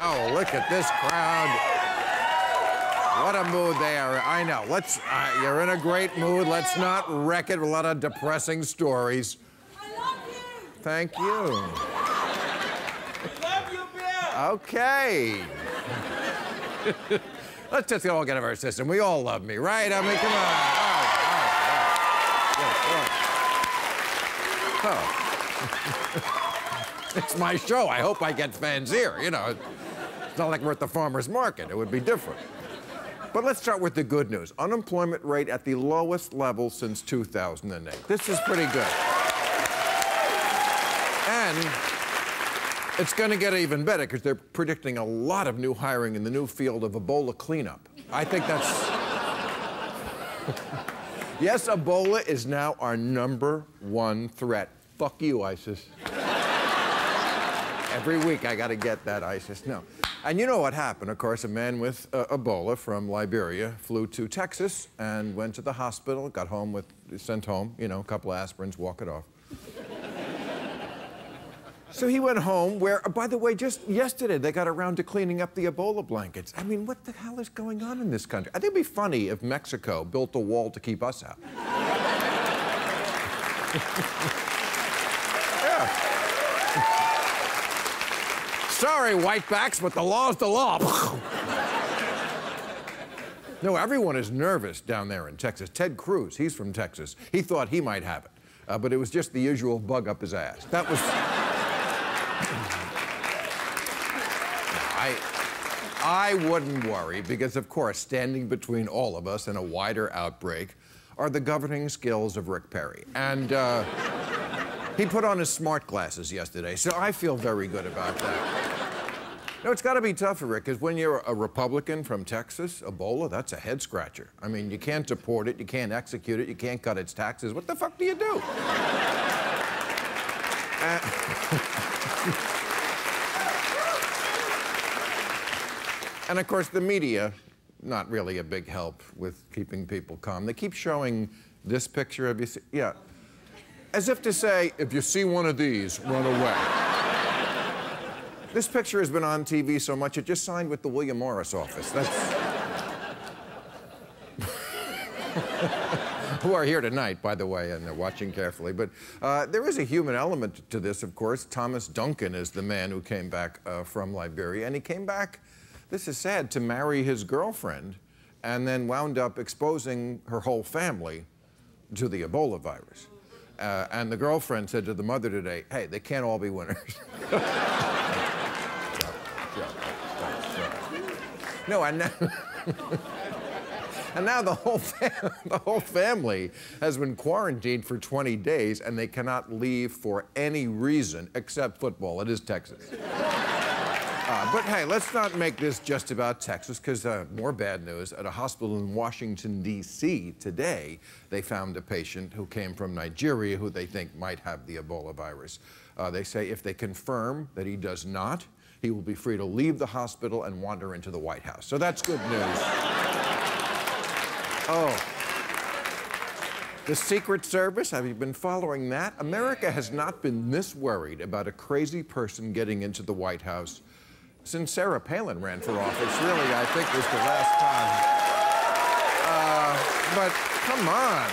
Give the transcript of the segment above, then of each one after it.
Oh, look at this crowd. What a mood they are. I know. You're in a great mood. Let's not wreck it with a lot of depressing stories. I love you. Thank you. Love you, Bill. Okay. Let's just all get out of our system. We all love me, right? I mean, come on. All right. Oh. It's my show. I hope I get fans here. You know, it's not like we're at the farmer's market. It would be different. But let's start with the good news. Unemployment rate at the lowest level since 2008. This is pretty good. And it's going to get even better because they're predicting a lot of new hiring in the new field of Ebola cleanup. I think that's... Yes, Ebola is now our #1 threat. Fuck you, ISIS. Every week I got to get that, ISIS. No. And you know what happened, of course. A man with Ebola from Liberia flew to Texas and went to the hospital, got home sent home, you know, a couple of aspirins, walk it off. So he went home where, by the way, just yesterday they got around to cleaning up the Ebola blankets. I mean, what the hell is going on in this country? I think it'd be funny if Mexico built a wall to keep us out. Yeah. Sorry, whitebacks, but the law's the law. No, everyone is nervous down there in Texas. Ted Cruz, he's from Texas. He thought he might have it, but it was just the usual bug up his ass. That was... I wouldn't worry because, of course, standing between all of us and a wider outbreak are the governing skills of Rick Perry. And he put on his smart glasses yesterday, so I feel very good about that. No, it's got to be tough for Rick, because when you're a Republican from Texas, Ebola, that's a head-scratcher. I mean, you can't deport it, you can't execute it, you can't cut its taxes. What the fuck do you do? And, of course, the media, not really a big help with keeping people calm. They keep showing this picture. Have you seen? Yeah. As if to say, if you see one of these, run away. This picture has been on TV so much, it just signed with the William Morris office. That's... Who are here tonight, by the way, and they're watching carefully. But there is a human element to this, of course. Thomas Duncan is the man who came back from Liberia, and he came back, this is sad, to marry his girlfriend, and then wound up exposing her whole family to the Ebola virus. And the girlfriend said to the mother today, hey, they can't all be winners. No, and now the whole family has been quarantined for 20 days, and they cannot leave for any reason except football. It is Texas. But hey, let's not make this just about Texas, because more bad news. At a hospital in Washington, D.C. today, they found a patient who came from Nigeria who they think might have the Ebola virus. They say if they confirm that he does not, he will be free to leave the hospital and wander into the White House. So that's good news. Oh. The Secret Service, have you been following that? America has not been this worried about a crazy person getting into the White House since Sarah Palin ran for office. Really, I think was the last time. But come on.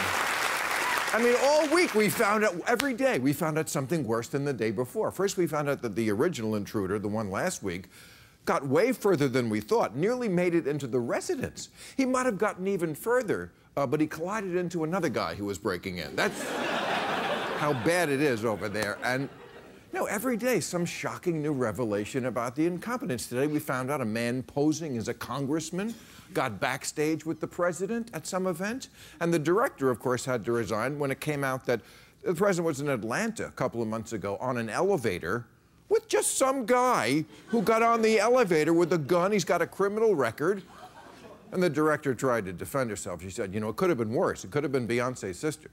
I mean, all week we found out, every day we found out something worse than the day before. First, we found out that the original intruder, the one last week, got way further than we thought, nearly made it into the residence. He might have gotten even further, but he collided into another guy who was breaking in. That's how bad it is over there. And no, every day some shocking new revelation about the incompetence. Today we found out a man posing as a congressman got backstage with the president at some event, and the director, of course, had to resign when it came out that the president was in Atlanta a couple of months ago on an elevator with just some guy who got on the elevator with a gun. He's got a criminal record. And the director tried to defend herself. She said, you know, it could have been worse. It could have been Beyonce's sister.